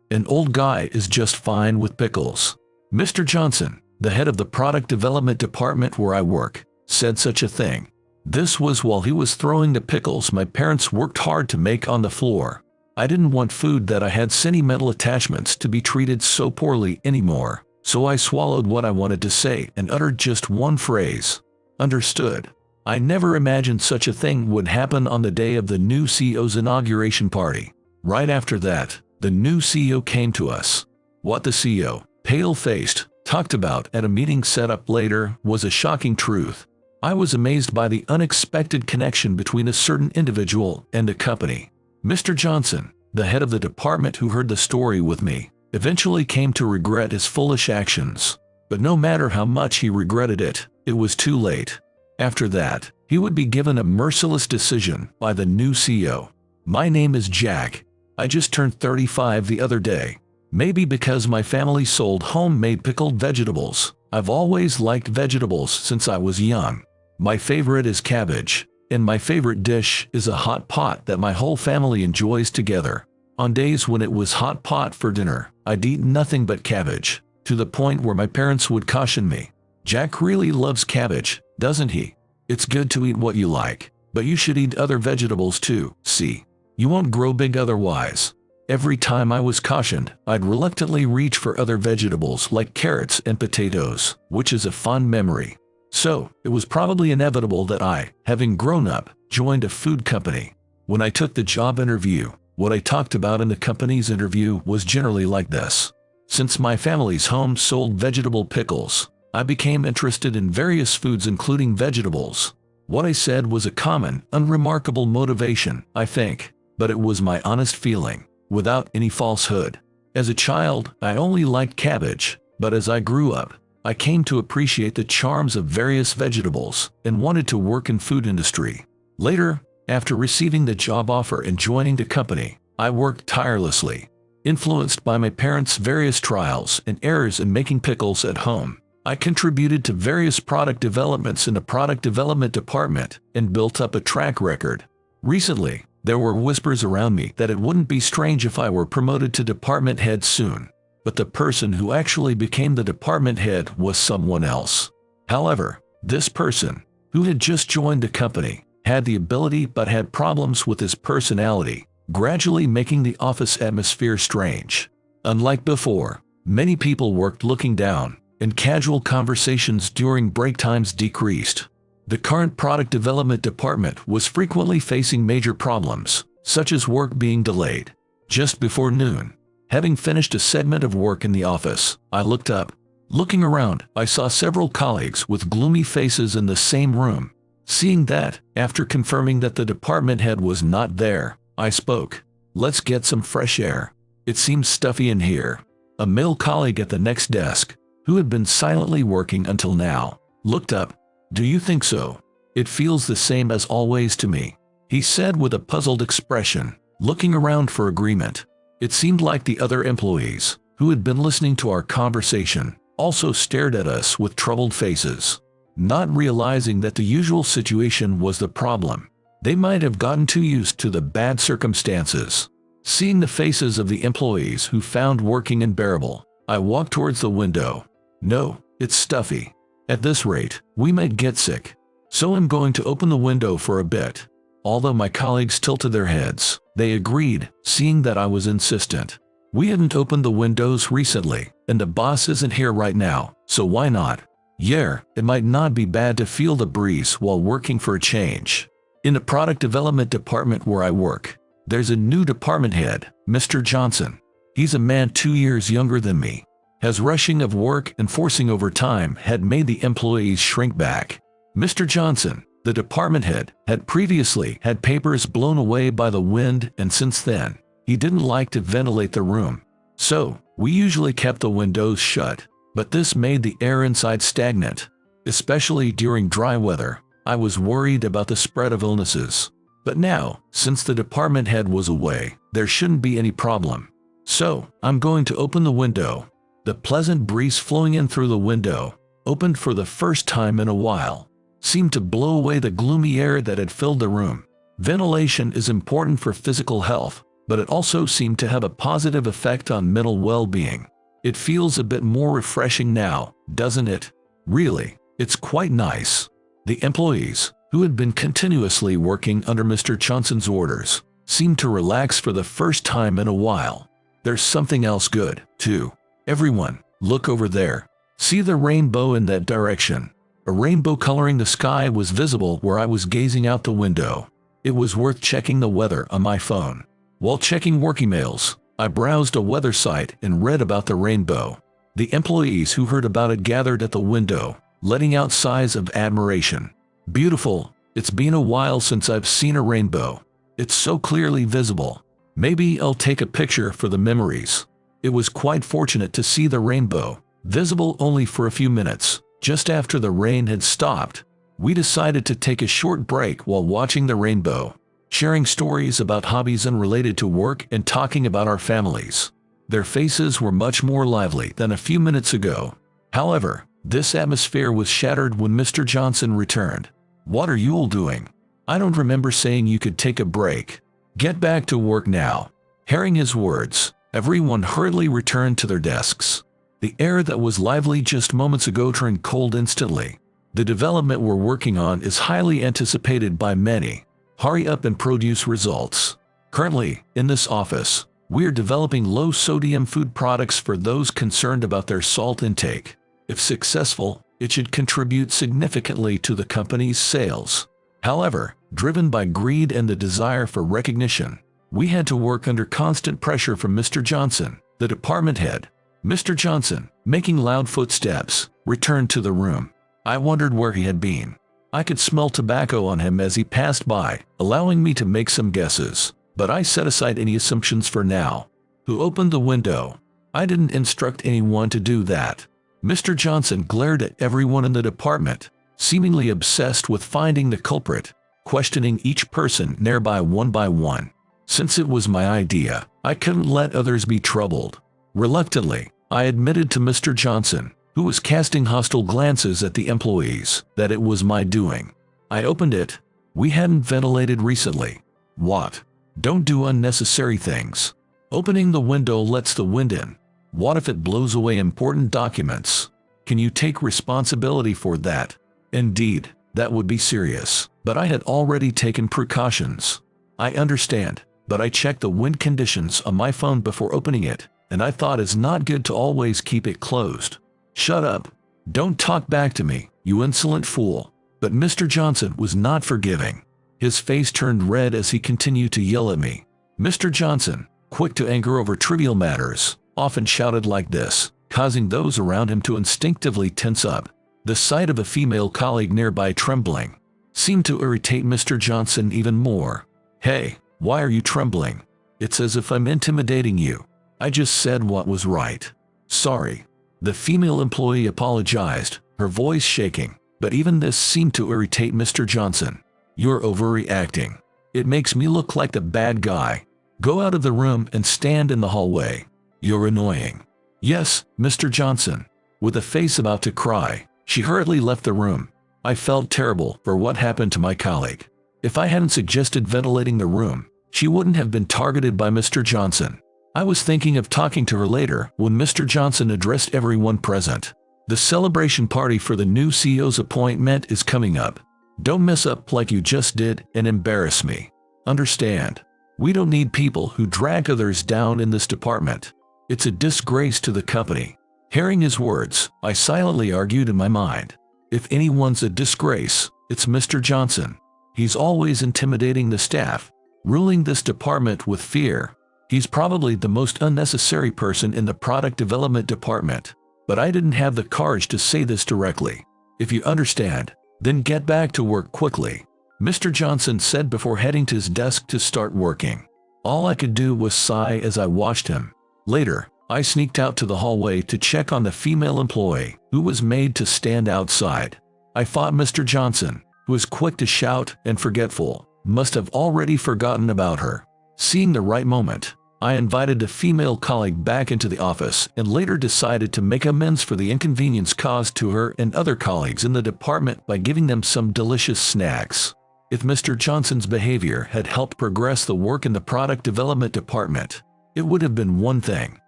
An old guy is just fine with pickles. Mr. Johnson, the head of the product development department where I work, said such a thing. This was while he was throwing the pickles my parents worked hard to make on the floor. I didn't want food that I had sentimental attachments to be treated so poorly anymore, so I swallowed what I wanted to say and uttered just one phrase. Understood. I never imagined such a thing would happen on the day of the new CEO's inauguration party. Right after that, the new CEO came to us. What the CEO, pale-faced, talked about at a meeting set up later was a shocking truth. I was amazed by the unexpected connection between a certain individual and a company. Mr. Johnson, the head of the department who heard the story with me, eventually came to regret his foolish actions. But no matter how much he regretted it, it was too late. After that, he would be given a merciless decision by the new CEO. My name is Jack. I just turned 35 the other day. Maybe because my family sold homemade pickled vegetables. I've always liked vegetables since I was young. My favorite is cabbage, and my favorite dish is a hot pot that my whole family enjoys together. On days when it was hot pot for dinner, I'd eat nothing but cabbage, to the point where my parents would caution me. Jack really loves cabbage, doesn't he? It's good to eat what you like, but you should eat other vegetables too, see? You won't grow big otherwise. Every time I was cautioned, I'd reluctantly reach for other vegetables like carrots and potatoes, which is a fond memory. So, it was probably inevitable that I, having grown up, joined a food company. When I took the job interview, what I talked about in the company's interview was generally like this. Since my family's home sold vegetable pickles, I became interested in various foods including vegetables. What I said was a common, unremarkable motivation, I think, but it was my honest feeling. Without any falsehood. As a child, I only liked cabbage, but as I grew up, I came to appreciate the charms of various vegetables and wanted to work in food industry. Later, after receiving the job offer and joining the company, I worked tirelessly. Influenced by my parents' various trials and errors in making pickles at home, I contributed to various product developments in the product development department and built up a track record. Recently, there were whispers around me that it wouldn't be strange if I were promoted to department head soon, but the person who actually became the department head was someone else. However, this person, who had just joined the company, had the ability but had problems with his personality, gradually making the office atmosphere strange. Unlike before, many people worked looking down, and casual conversations during break times decreased. The current product development department was frequently facing major problems, such as work being delayed. Just before noon, having finished a segment of work in the office, I looked up. Looking around, I saw several colleagues with gloomy faces in the same room. Seeing that, after confirming that the department head was not there, I spoke. Let's get some fresh air. It seems stuffy in here. A male colleague at the next desk, who had been silently working until now, looked up. Do you think so? It feels the same as always to me, he said with a puzzled expression, looking around for agreement. It seemed like the other employees, who had been listening to our conversation, also stared at us with troubled faces. Not realizing that the usual situation was the problem, they might have gotten too used to the bad circumstances. Seeing the faces of the employees who found working unbearable, I walked towards the window. No, it's stuffy. At this rate, we might get sick. So I'm going to open the window for a bit. Although my colleagues tilted their heads, they agreed, seeing that I was insistent. We hadn't opened the windows recently, and the boss isn't here right now, so why not? Yeah, it might not be bad to feel the breeze while working for a change. In the product development department where I work, there's a new department head, Mr. Johnson. He's a man 2 years younger than me. His rushing of work and forcing overtime had made the employees shrink back. Mr. Johnson, the department head, had previously had papers blown away by the wind, and since then, he didn't like to ventilate the room. So, we usually kept the windows shut, but this made the air inside stagnant. Especially during dry weather, I was worried about the spread of illnesses. But now, since the department head was away, there shouldn't be any problem. So, I'm going to open the window. The pleasant breeze flowing in through the window, opened for the first time in a while, seemed to blow away the gloomy air that had filled the room. Ventilation is important for physical health, but it also seemed to have a positive effect on mental well-being. It feels a bit more refreshing now, doesn't it? Really, it's quite nice. The employees, who had been continuously working under Mr. Johnson's orders, seemed to relax for the first time in a while. There's something else good, too. Everyone, look over there. See the rainbow in that direction. A rainbow coloring the sky was visible where I was gazing out the window. It was worth checking the weather on my phone. While checking work emails, I browsed a weather site and read about the rainbow. The employees who heard about it gathered at the window, letting out sighs of admiration. Beautiful. It's been a while since I've seen a rainbow. It's so clearly visible. Maybe I'll take a picture for the memories. It was quite fortunate to see the rainbow, visible only for a few minutes. Just after the rain had stopped, we decided to take a short break while watching the rainbow, sharing stories about hobbies unrelated to work and talking about our families. Their faces were much more lively than a few minutes ago. However, this atmosphere was shattered when Mr. Johnson returned. "What are you all doing? I don't remember saying you could take a break. Get back to work now." Hearing his words, everyone hurriedly returned to their desks. The air that was lively just moments ago turned cold instantly. The development we're working on is highly anticipated by many. Hurry up and produce results. Currently, in this office, we are developing low-sodium food products for those concerned about their salt intake. If successful, it should contribute significantly to the company's sales. However, driven by greed and the desire for recognition, we had to work under constant pressure from Mr. Johnson, the department head. Mr. Johnson, making loud footsteps, returned to the room. I wondered where he had been. I could smell tobacco on him as he passed by, allowing me to make some guesses, but I set aside any assumptions for now. Who opened the window? I didn't instruct anyone to do that. Mr. Johnson glared at everyone in the department, seemingly obsessed with finding the culprit, questioning each person nearby one by one. Since it was my idea, I couldn't let others be troubled. Reluctantly, I admitted to Mr. Johnson, who was casting hostile glances at the employees, that it was my doing. I opened it. We hadn't ventilated recently. What? Don't do unnecessary things. Opening the window lets the wind in. What if it blows away important documents? Can you take responsibility for that? Indeed, that would be serious, but I had already taken precautions. I understand, but I checked the wind conditions on my phone before opening it, and I thought it's not good to always keep it closed. Shut up. Don't talk back to me, you insolent fool. But Mr. Johnson was not forgiving. His face turned red as he continued to yell at me. Mr. Johnson, quick to anger over trivial matters, often shouted like this, causing those around him to instinctively tense up. The sight of a female colleague nearby trembling seemed to irritate Mr. Johnson even more. Hey, why are you trembling? It's as if I'm intimidating you. I just said what was right. Sorry. The female employee apologized, her voice shaking, but even this seemed to irritate Mr. Johnson. You're overreacting. It makes me look like the bad guy. Go out of the room and stand in the hallway. You're annoying. Yes, Mr. Johnson. With a face about to cry, she hurriedly left the room. I felt terrible for what happened to my colleague. If I hadn't suggested ventilating the room, she wouldn't have been targeted by Mr. Johnson. I was thinking of talking to her later when Mr. Johnson addressed everyone present. The celebration party for the new CEO's appointment is coming up. Don't mess up like you just did and embarrass me. Understand? We don't need people who drag others down in this department. It's a disgrace to the company. Hearing his words, I silently argued in my mind. If anyone's a disgrace, it's Mr. Johnson. He's always intimidating the staff, ruling this department with fear. He's probably the most unnecessary person in the product development department. But I didn't have the courage to say this directly. If you understand, then get back to work quickly, Mr. Johnson said before heading to his desk to start working. All I could do was sigh as I watched him. Later, I sneaked out to the hallway to check on the female employee, who was made to stand outside. I thought Mr. Johnson, who was quick to shout and forgetful, must have already forgotten about her. Seeing the right moment, I invited the female colleague back into the office and later decided to make amends for the inconvenience caused to her and other colleagues in the department by giving them some delicious snacks. If Mr. Johnson's behavior had helped progress the work in the product development department, it would have been one thing.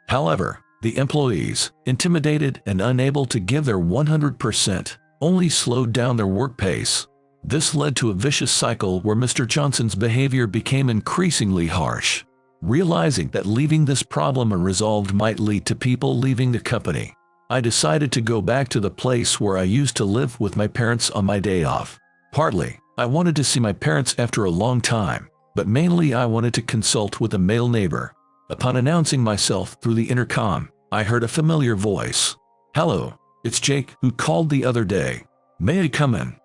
However, the employees, intimidated and unable to give their 100%, only slowed down their work pace. This led to a vicious cycle where Mr. Johnson's behavior became increasingly harsh. Realizing that leaving this problem unresolved might lead to people leaving the company, I decided to go back to the place where I used to live with my parents on my day off. Partly, I wanted to see my parents after a long time, but mainly I wanted to consult with a male neighbor. Upon announcing myself through the intercom, I heard a familiar voice. "Hello, it's Jake who called the other day. May I come in?"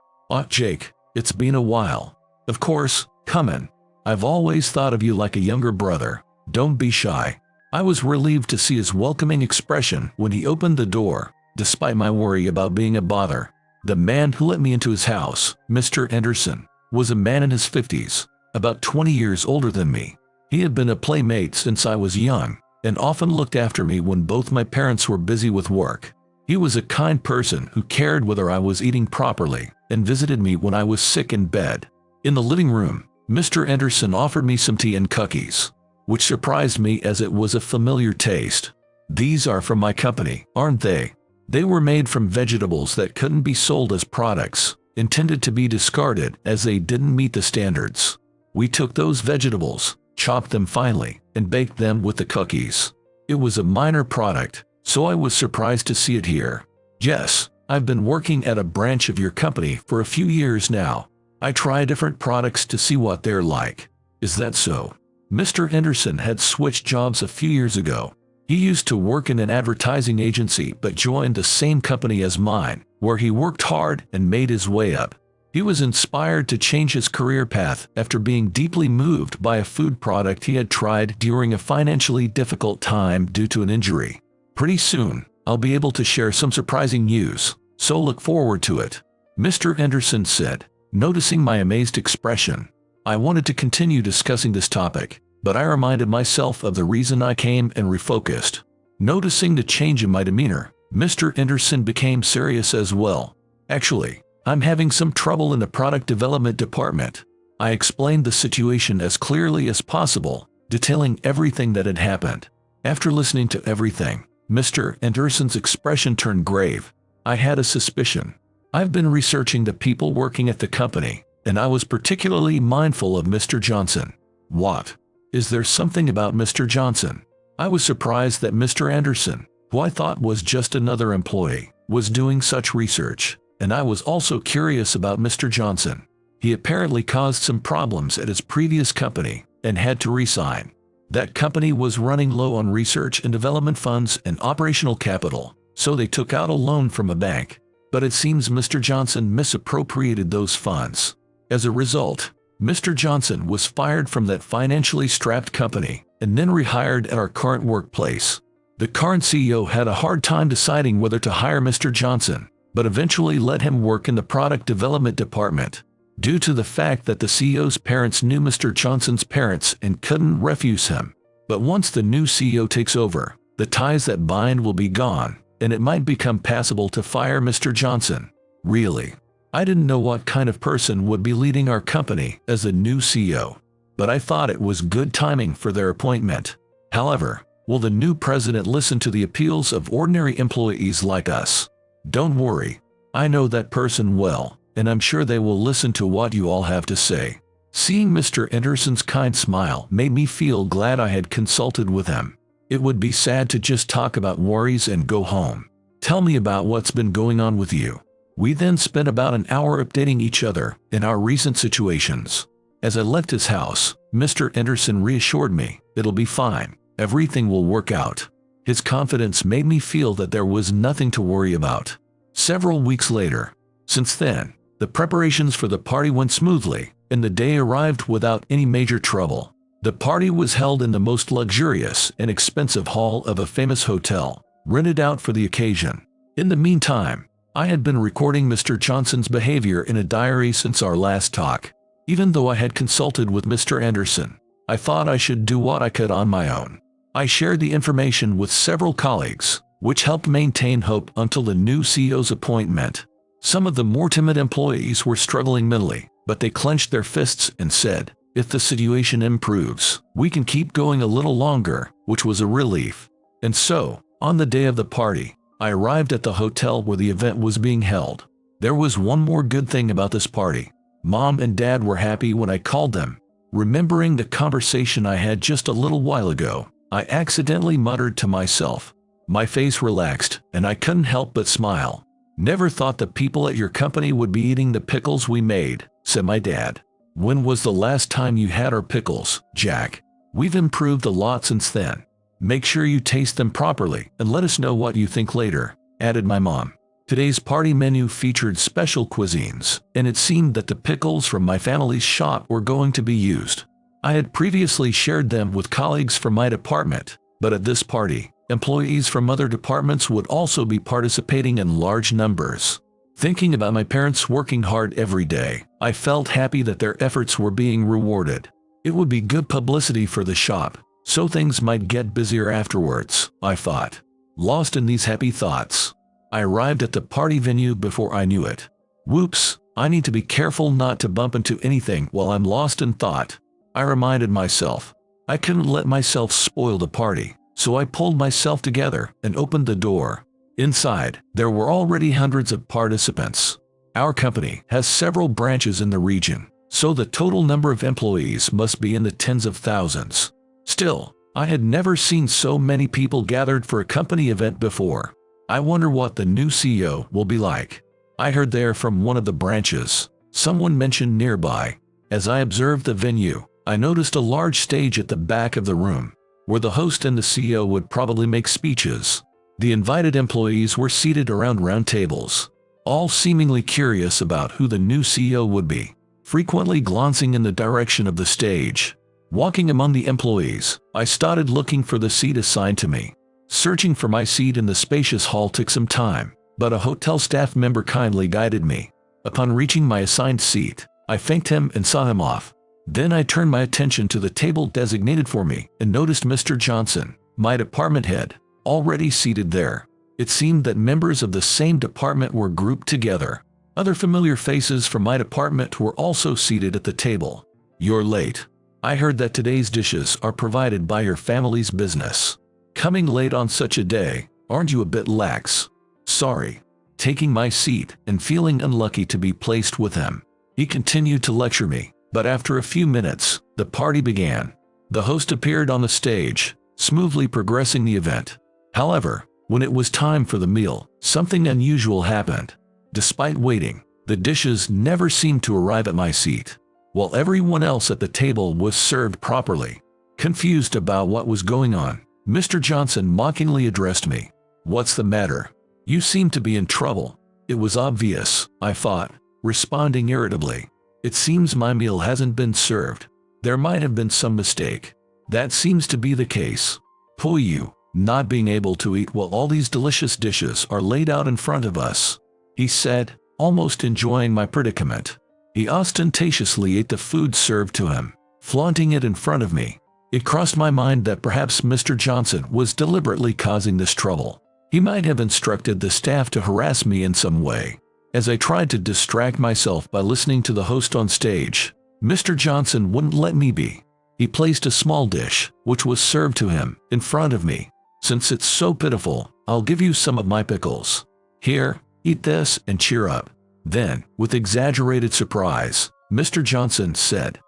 Jake, it's been a while." "Of course, come in. I've always thought of you like a younger brother. Don't be shy." I was relieved to see his welcoming expression when he opened the door, despite my worry about being a bother. The man who let me into his house, Mr. Anderson, was a man in his 50s, about 20 years older than me. He had been a playmate since I was young, and often looked after me when both my parents were busy with work. He was a kind person who cared whether I was eating properly, and visited me when I was sick in bed. In the living room, Mr. Anderson offered me some tea and cookies, which surprised me as it was a familiar taste. "These are from my company, aren't they?" They were made from vegetables that couldn't be sold as products, intended to be discarded as they didn't meet the standards. We took those vegetables, chopped them finely, and baked them with the cookies. It was a minor product, so I was surprised to see it here. "Yes, I've been working at a branch of your company for a few years now. I try different products to see what they're like." "Is that so?" Mr. Anderson had switched jobs a few years ago. He used to work in an advertising agency but joined the same company as mine, where he worked hard and made his way up. He was inspired to change his career path after being deeply moved by a food product he had tried during a financially difficult time due to an injury. "Pretty soon, I'll be able to share some surprising news, so look forward to it," Mr. Anderson said, noticing my amazed expression. I wanted to continue discussing this topic, but I reminded myself of the reason I came and refocused. Noticing the change in my demeanor, Mr. Anderson became serious as well. "Actually, I'm having some trouble in the product development department." I explained the situation as clearly as possible, detailing everything that had happened. After listening to everything, Mr. Anderson's expression turned grave. I had a suspicion. I've been researching the people working at the company, and I was particularly mindful of Mr. Johnson. "What? Is there something about Mr. Johnson?" I was surprised that Mr. Anderson, who I thought was just another employee, was doing such research, and I was also curious about Mr. Johnson. He apparently caused some problems at his previous company and had to resign. That company was running low on research and development funds and operational capital, so they took out a loan from a bank. But it seems Mr. Johnson misappropriated those funds. As a result, Mr. Johnson was fired from that financially strapped company and then rehired at our current workplace. The current CEO had a hard time deciding whether to hire Mr. Johnson, but eventually let him work in the product development department, due to the fact that the CEO's parents knew Mr. Johnson's parents and couldn't refuse him. But once the new CEO takes over, the ties that bind will be gone, and it might become passable to fire Mr. Johnson. Really, I didn't know what kind of person would be leading our company as the new CEO, but I thought it was good timing for their appointment. However, will the new president listen to the appeals of ordinary employees like us? Don't worry, I know that person well, and I'm sure they will listen to what you all have to say. Seeing Mr. Anderson's kind smile made me feel glad I had consulted with him. It would be sad to just talk about worries and go home. "Tell me about what's been going on with you." We then spent about an hour updating each other in our recent situations. As I left his house, Mr. Anderson reassured me, "It'll be fine. Everything will work out." His confidence made me feel that there was nothing to worry about. Several weeks later, since then, the preparations for the party went smoothly, and the day arrived without any major trouble. The party was held in the most luxurious and expensive hall of a famous hotel, rented out for the occasion. In the meantime, I had been recording Mr. Johnson's behavior in a diary since our last talk. Even though I had consulted with Mr. Anderson, I thought I should do what I could on my own. I shared the information with several colleagues, which helped maintain hope until the new CEO's appointment. Some of the more timid employees were struggling mentally, but they clenched their fists and said, "If the situation improves, we can keep going a little longer," which was a relief. And so, on the day of the party, I arrived at the hotel where the event was being held. There was one more good thing about this party. Mom and Dad were happy when I called them. Remembering the conversation I had just a little while ago, I accidentally muttered to myself. My face relaxed, and I couldn't help but smile. "Never thought the people at your company would be eating the pickles we made," said my dad. "When was the last time you had our pickles, Jack? We've improved a lot since then. Make sure you taste them properly and let us know what you think later," added my mom. Today's party menu featured special cuisines, and it seemed that the pickles from my family's shop were going to be used. I had previously shared them with colleagues from my department, but at this party, employees from other departments would also be participating in large numbers. Thinking about my parents working hard every day, I felt happy that their efforts were being rewarded. It would be good publicity for the shop, so things might get busier afterwards, I thought. Lost in these happy thoughts, I arrived at the party venue before I knew it. Whoops, I need to be careful not to bump into anything while I'm lost in thought, I reminded myself. I couldn't let myself spoil the party, so I pulled myself together and opened the door. Inside, there were already hundreds of participants. Our company has several branches in the region, so the total number of employees must be in the tens of thousands. Still, I had never seen so many people gathered for a company event before. I wonder what the new CEO will be like. I heard there from one of the branches. Someone mentioned nearby. As I observed the venue, I noticed a large stage at the back of the room, where the host and the CEO would probably make speeches. The invited employees were seated around round tables, all seemingly curious about who the new CEO would be, frequently glancing in the direction of the stage. Walking among the employees, I started looking for the seat assigned to me. Searching for my seat in the spacious hall took some time, but a hotel staff member kindly guided me. Upon reaching my assigned seat, I thanked him and saw him off. Then I turned my attention to the table designated for me and noticed Mr. Johnson, my department head, already seated there. It seemed that members of the same department were grouped together. Other familiar faces from my department were also seated at the table. "You're late. I heard that today's dishes are provided by your family's business. Coming late on such a day, aren't you a bit lax?" "Sorry." Taking my seat and feeling unlucky to be placed with him, he continued to lecture me, but after a few minutes, the party began. The host appeared on the stage, smoothly progressing the event. However, when it was time for the meal, something unusual happened. Despite waiting, the dishes never seemed to arrive at my seat, while everyone else at the table was served properly. Confused about what was going on, Mr. Johnson mockingly addressed me. "What's the matter? You seem to be in trouble." It was obvious, I thought, responding irritably. "It seems my meal hasn't been served. There might have been some mistake." "That seems to be the case. Poor you, not being able to eat while all these delicious dishes are laid out in front of us," he said, almost enjoying my predicament. He ostentatiously ate the food served to him, flaunting it in front of me. It crossed my mind that perhaps Mr. Johnson was deliberately causing this trouble. He might have instructed the staff to harass me in some way. As I tried to distract myself by listening to the host on stage, Mr. Johnson wouldn't let me be. He placed a small dish, which was served to him, in front of me. "Since it's so pitiful, I'll give you some of my pickles. Here, eat this and cheer up." Then, with exaggerated surprise, Mr. Johnson said,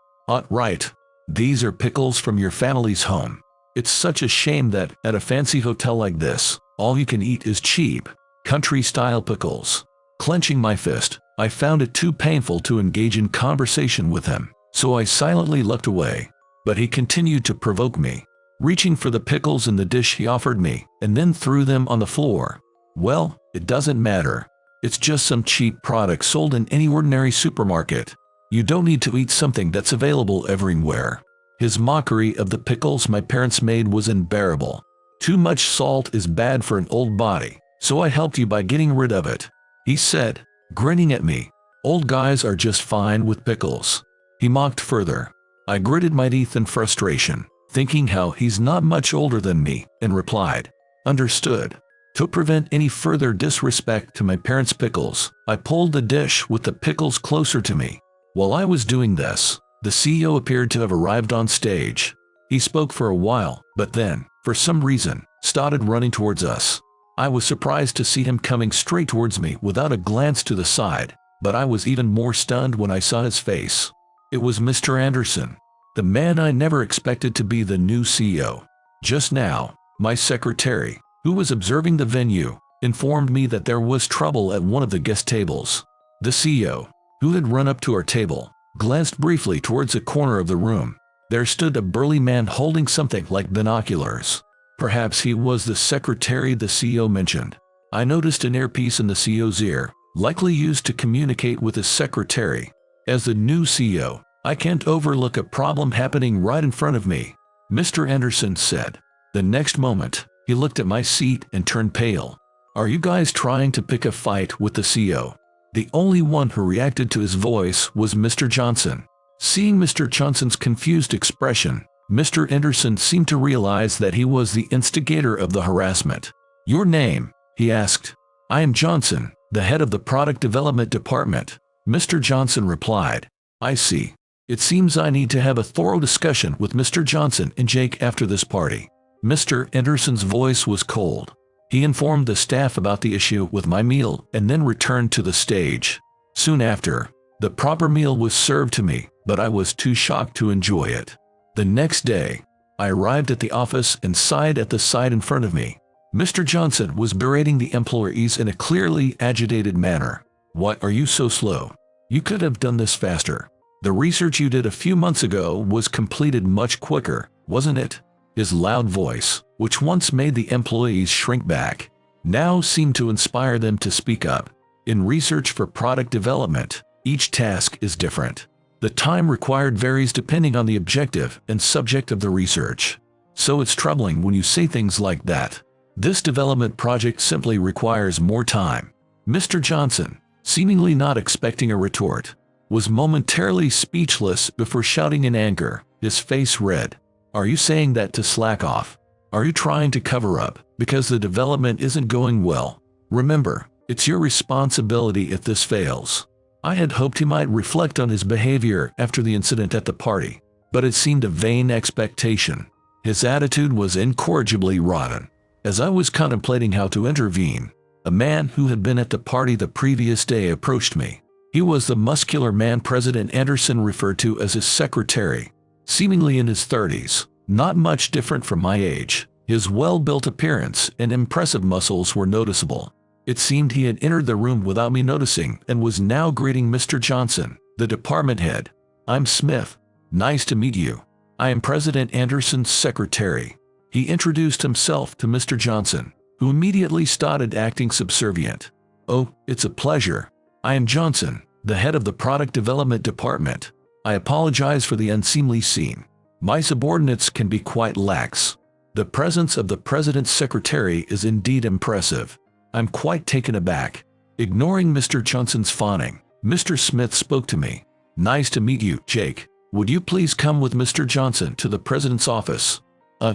"Right. These are pickles from your family's home. It's such a shame that, at a fancy hotel like this, all you can eat is cheap, country-style pickles." Clenching my fist, I found it too painful to engage in conversation with him, so I silently looked away. But he continued to provoke me, reaching for the pickles in the dish he offered me, and then threw them on the floor. "Well, it doesn't matter. It's just some cheap product sold in any ordinary supermarket. You don't need to eat something that's available everywhere." His mockery of the pickles my parents made was unbearable. "Too much salt is bad for an old body, so I helped you by getting rid of it," he said, grinning at me. "Old guys are just fine with pickles," he mocked further. I gritted my teeth in frustration, thinking how he's not much older than me, and replied, "Understood." To prevent any further disrespect to my parents' pickles, I pulled the dish with the pickles closer to me. While I was doing this, the CEO appeared to have arrived on stage. He spoke for a while, but then, for some reason, started running towards us. I was surprised to see him coming straight towards me without a glance to the side, but I was even more stunned when I saw his face. It was Mr. Anderson, the man I never expected to be the new CEO. Just now, my secretary, who was observing the venue, informed me that there was trouble at one of the guest tables. The CEO, who had run up to our table, glanced briefly towards a corner of the room. There stood a burly man holding something like binoculars. Perhaps he was the secretary the CEO mentioned. I noticed an earpiece in the CEO's ear, likely used to communicate with his secretary. As the new CEO, I can't overlook a problem happening right in front of me, Mr. Anderson said. The next moment, he looked at my seat and turned pale. Are you guys trying to pick a fight with the CEO? The only one who reacted to his voice was Mr. Johnson. Seeing Mr. Johnson's confused expression, Mr. Anderson seemed to realize that he was the instigator of the harassment. Your name? He asked. I am Johnson, the head of the product development department, Mr. Johnson replied. I see. It seems I need to have a thorough discussion with Mr. Johnson and Jake after this party. Mr. Anderson's voice was cold. He informed the staff about the issue with my meal and then returned to the stage. Soon after, the proper meal was served to me, but I was too shocked to enjoy it. The next day, I arrived at the office and sighed at the sight in front of me. Mr. Johnson was berating the employees in a clearly agitated manner. Why are you so slow? You could have done this faster. The research you did a few months ago was completed much quicker, wasn't it? His loud voice, which once made the employees shrink back, now seemed to inspire them to speak up. In research for product development, each task is different. The time required varies depending on the objective and subject of the research. So it's troubling when you say things like that. This development project simply requires more time. Mr. Johnson, seemingly not expecting a retort, was momentarily speechless before shouting in anger, his face red. Are you saying that to slack off? Are you trying to cover up because the development isn't going well? Remember, it's your responsibility if this fails. I had hoped he might reflect on his behavior after the incident at the party, but it seemed a vain expectation. His attitude was incorrigibly rotten. As I was contemplating how to intervene, a man who had been at the party the previous day approached me. He was the muscular man President Anderson referred to as his secretary, seemingly in his 30s, not much different from my age. His well-built appearance and impressive muscles were noticeable. It seemed he had entered the room without me noticing and was now greeting Mr. Johnson, the department head. I'm Smith. Nice to meet you. I am President Anderson's secretary. He introduced himself to Mr. Johnson, who immediately started acting subservient. Oh, it's a pleasure. I am Johnson, the head of the product development department. I apologize for the unseemly scene. My subordinates can be quite lax. The presence of the president's secretary is indeed impressive. I'm quite taken aback. Ignoring Mr. Johnson's fawning, Mr. Smith spoke to me. Nice to meet you, Jake. Would you please come with Mr. Johnson to the president's office?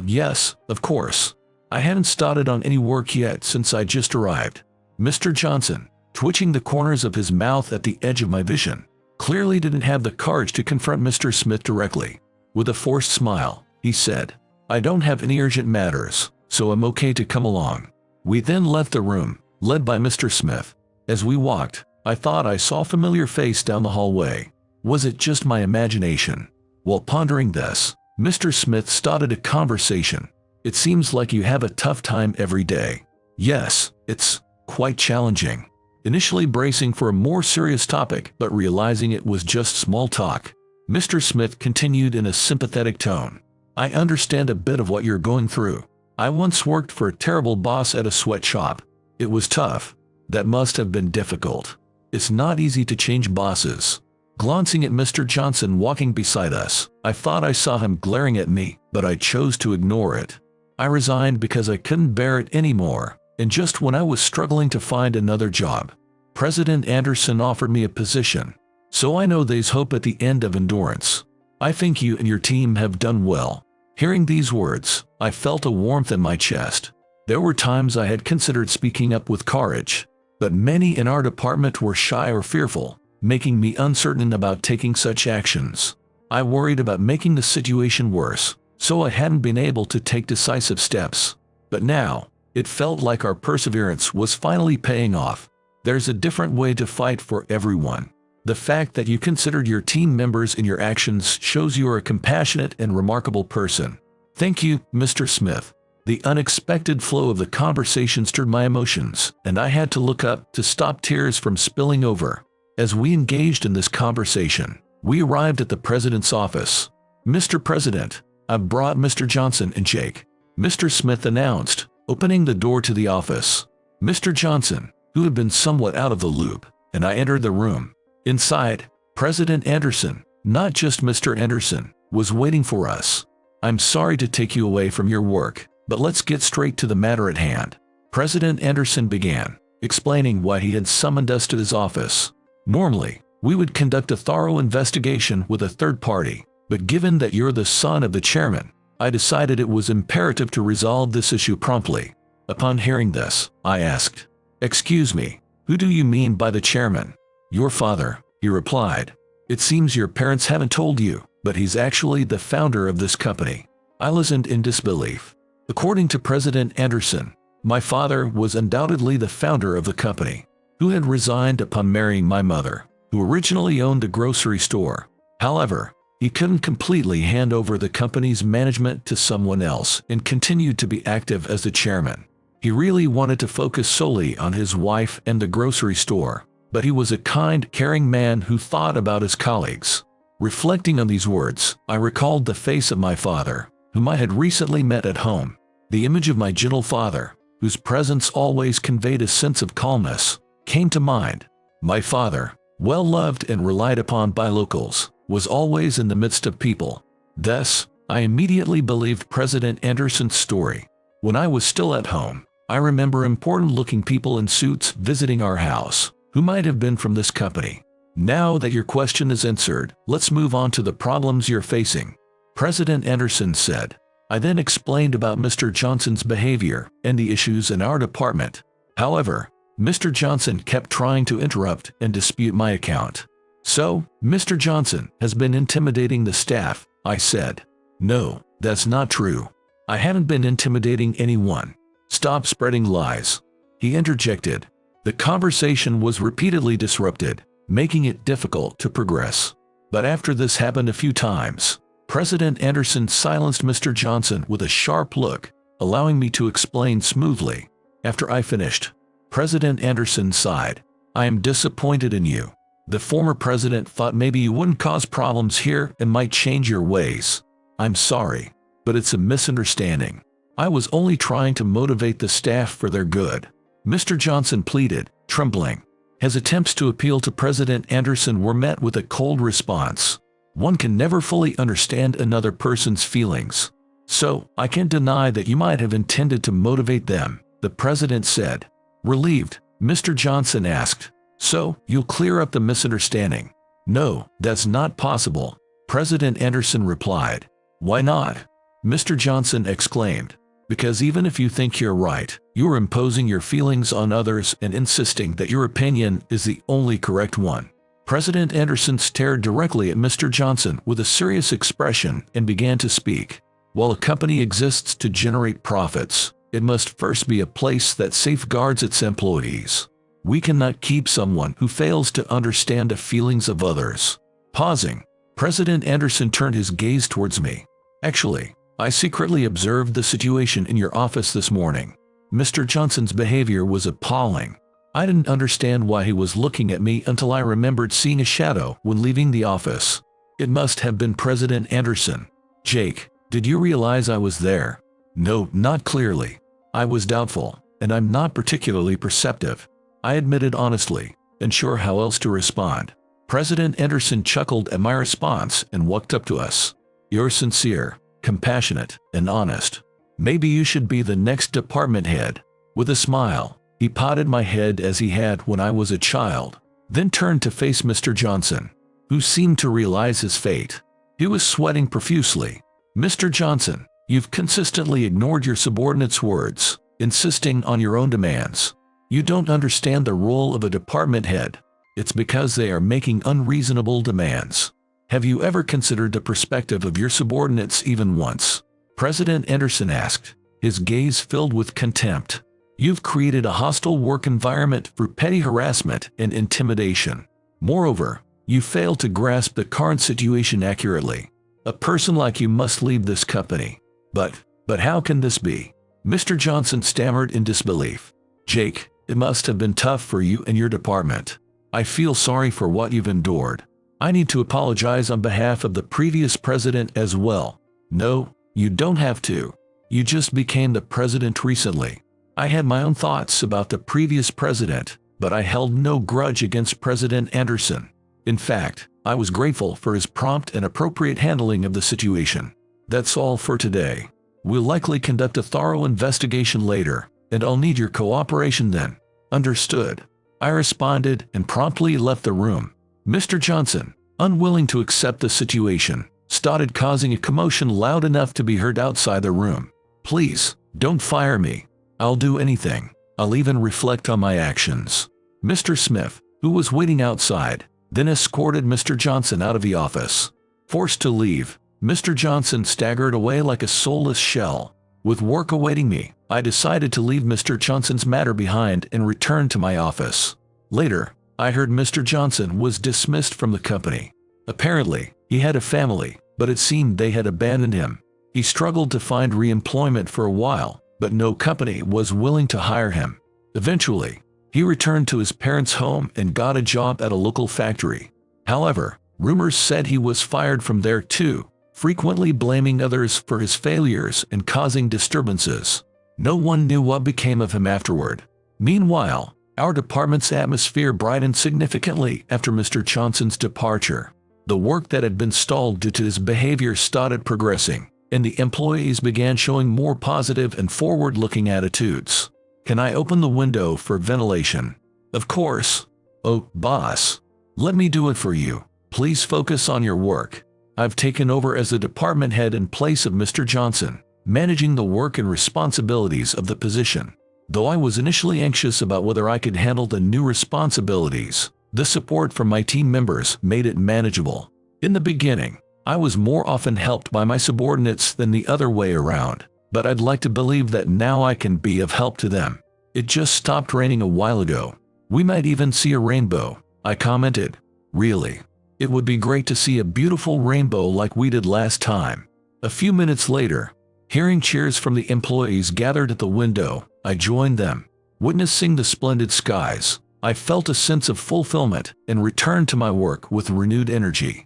Yes, of course. I hadn't started on any work yet since I just arrived. Mr. Johnson, twitching the corners of his mouth at the edge of my vision, clearly didn't have the courage to confront Mr. Smith directly. With a forced smile, he said, I don't have any urgent matters, so I'm okay to come along. We then left the room, led by Mr. Smith. As we walked, I thought I saw a familiar face down the hallway. Was it just my imagination? While pondering this, Mr. Smith started a conversation. It seems like you have a tough time every day. Yes, it's quite challenging. Initially bracing for a more serious topic, but realizing it was just small talk, Mr. Smith continued in a sympathetic tone. I understand a bit of what you're going through. I once worked for a terrible boss at a sweatshop. It was tough. That must have been difficult. It's not easy to change bosses. Glancing at Mr. Johnson walking beside us, I thought I saw him glaring at me, but I chose to ignore it. I resigned because I couldn't bear it anymore, and just when I was struggling to find another job, President Anderson offered me a position. So I know there's hope at the end of endurance. I think you and your team have done well. Hearing these words, I felt a warmth in my chest. There were times I had considered speaking up with courage, but many in our department were shy or fearful. making me uncertain about taking such actions. I worried about making the situation worse, so I hadn't been able to take decisive steps. But now, it felt like our perseverance was finally paying off. There's a different way to fight for everyone. The fact that you considered your team members in your actions shows you are a compassionate and remarkable person. Thank you, Mr. Smith. The unexpected flow of the conversation stirred my emotions, and I had to look up to stop tears from spilling over. As we engaged in this conversation, we arrived at the president's office. "Mr. President, I've brought Mr. Johnson and Jake," Mr. Smith announced, opening the door to the office. Mr. Johnson, who had been somewhat out of the loop, and I entered the room. Inside, President Anderson, not just Mr. Anderson, was waiting for us. "I'm sorry to take you away from your work, but let's get straight to the matter at hand," President Anderson began, explaining why he had summoned us to his office. "Normally, we would conduct a thorough investigation with a third party, but given that you're the son of the chairman, I decided it was imperative to resolve this issue promptly." Upon hearing this, I asked, "Excuse me, who do you mean by the chairman?" "Your father," he replied. "It seems your parents haven't told you, but he's actually the founder of this company." I listened in disbelief. According to President Anderson, my father was undoubtedly the founder of the company, who had resigned upon marrying my mother, who originally owned a grocery store. However, he couldn't completely hand over the company's management to someone else and continued to be active as the chairman. He really wanted to focus solely on his wife and the grocery store, but he was a kind, caring man who thought about his colleagues. Reflecting on these words, I recalled the face of my father, whom I had recently met at home. The image of my gentle father, whose presence always conveyed a sense of calmness, came to mind. My father, well loved and relied upon by locals, was always in the midst of people. Thus, I immediately believed President Anderson's story. When I was still at home, I remember important-looking people in suits visiting our house, who might have been from this company. Now that your question is answered, let's move on to the problems you're facing, President Anderson said. I then explained about Mr. Johnson's behavior and the issues in our department. However, Mr. Johnson kept trying to interrupt and dispute my account. "So, Mr. Johnson has been intimidating the staff," I said. "No, that's not true. I haven't been intimidating anyone. Stop spreading lies," he interjected. The conversation was repeatedly disrupted, making it difficult to progress. But after this happened a few times, President Anderson silenced Mr. Johnson with a sharp look, allowing me to explain smoothly. After I finished, President Anderson sighed. "I am disappointed in you. The former president thought maybe you wouldn't cause problems here and might change your ways. I'm sorry, but it's a misunderstanding. I was only trying to motivate the staff for their good," Mr. Johnson pleaded, trembling. His attempts to appeal to President Anderson were met with a cold response. One can never fully understand another person's feelings. "So, I can't deny that you might have intended to motivate them," the president said. Relieved, Mr. Johnson asked, "So, you'll clear up the misunderstanding?" "No, that's not possible," President Anderson replied. "Why not?" Mr. Johnson exclaimed. "Because even if you think you're right, you're imposing your feelings on others and insisting that your opinion is the only correct one." President Anderson stared directly at Mr. Johnson with a serious expression and began to speak. "While a company exists to generate profits, it must first be a place that safeguards its employees. We cannot keep someone who fails to understand the feelings of others." Pausing, President Anderson turned his gaze towards me. "Actually, I secretly observed the situation in your office this morning. Mr. Johnson's behavior was appalling. I didn't understand why he was looking at me until I remembered seeing a shadow when leaving the office. It must have been President Anderson. Jake, did you realize I was there?" "No, not clearly. I was doubtful, and I'm not particularly perceptive," I admitted honestly, unsure how else to respond. President Anderson chuckled at my response and walked up to us. "You're sincere, compassionate, and honest. Maybe you should be the next department head." With a smile, he patted my head as he had when I was a child, then turned to face Mr. Johnson, who seemed to realize his fate. He was sweating profusely. "Mr. Johnson, you've consistently ignored your subordinates' words, insisting on your own demands. You don't understand the role of a department head. it's because they are making unreasonable demands. Have you ever considered the perspective of your subordinates even once? President Anderson asked, his gaze filled with contempt. You've created a hostile work environment through petty harassment and intimidation. Moreover, you fail to grasp the current situation accurately. A person like you must leave this company. But how can this be? Mr. Johnson stammered in disbelief. Jake, it must have been tough for you and your department. I feel sorry for what you've endured. I need to apologize on behalf of the previous president as well. No, you don't have to. You just became the president recently. I had my own thoughts about the previous president, but I held no grudge against President Anderson. In fact, I was grateful for his prompt and appropriate handling of the situation. That's all for today. We'll likely conduct a thorough investigation later, and I'll need your cooperation then. Understood. I responded and promptly left the room. Mr. Johnson, unwilling to accept the situation, started causing a commotion loud enough to be heard outside the room. Please, don't fire me. I'll do anything. I'll even reflect on my actions. Mr. Smith, who was waiting outside, then escorted Mr. Johnson out of the office. Forced to leave, Mr. Johnson staggered away like a soulless shell. With work awaiting me, I decided to leave Mr. Johnson's matter behind and return to my office. Later, I heard Mr. Johnson was dismissed from the company. Apparently, he had a family, but it seemed they had abandoned him. He struggled to find re-employment for a while, but no company was willing to hire him. Eventually, he returned to his parents' home and got a job at a local factory. However, rumors said he was fired from there too, frequently blaming others for his failures and causing disturbances. No one knew what became of him afterward. Meanwhile, our department's atmosphere brightened significantly after Mr. Johnson's departure. The work that had been stalled due to his behavior started progressing, and the employees began showing more positive and forward-looking attitudes. Can I open the window for ventilation? Of course. Oh, boss. Let me do it for you. Please focus on your work. I've taken over as the department head in place of Mr. Johnson, managing the work and responsibilities of the position. Though I was initially anxious about whether I could handle the new responsibilities, the support from my team members made it manageable. In the beginning, I was more often helped by my subordinates than the other way around, but I'd like to believe that now I can be of help to them. It just stopped raining a while ago. We might even see a rainbow, I commented. Really? It would be great to see a beautiful rainbow like we did last time. A few minutes later, hearing cheers from the employees gathered at the window, I joined them. Witnessing the splendid skies, I felt a sense of fulfillment and returned to my work with renewed energy.